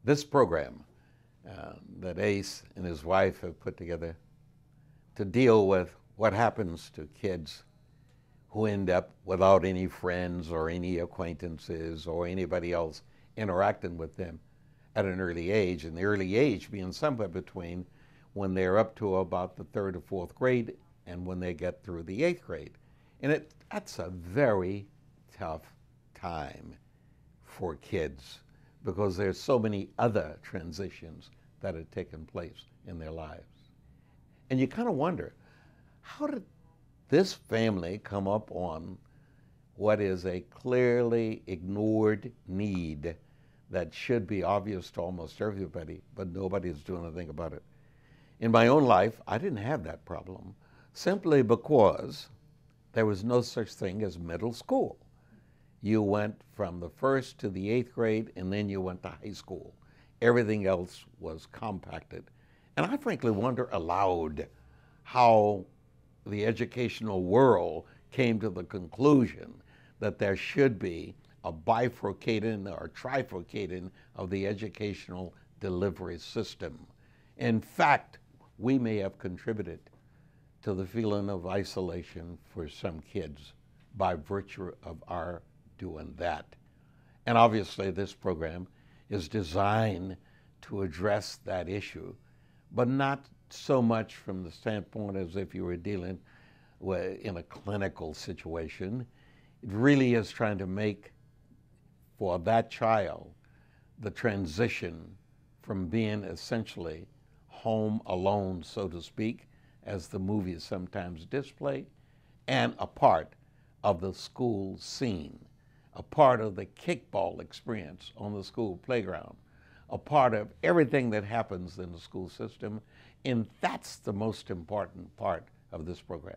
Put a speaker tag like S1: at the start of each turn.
S1: This program that Ace and his wife have put together to deal with what happens to kids who end up without any friends or any acquaintances or anybody else interacting with them at an early age, and the early age being somewhere between when they're up to about the third or fourth grade and when they get through the eighth grade. And that's a very tough time for kids because there's so many other transitions that have taken place in their lives. And you kind of wonder, how did this family come up on what is a clearly ignored need that should be obvious to almost everybody, but nobody's doing anything about it? In my own life, I didn't have that problem simply because there was no such thing as middle school. You went from the first to the eighth grade, and then you went to high school. Everything else was compacted. And I frankly wonder aloud how the educational world came to the conclusion that there should be a bifurcating or trifurcating of the educational delivery system. In fact, we may have contributed to the feeling of isolation for some kids by virtue of our doing that. And obviously this program is designed to address that issue, but not so much from the standpoint as if you were dealing with, in a clinical situation. It really is trying to make for that child the transition from being essentially home alone, so to speak, as the movies sometimes display, and a part of the school scene, a part of the kickball experience on the school playground, a part of everything that happens in the school system, and that's the most important part of this program.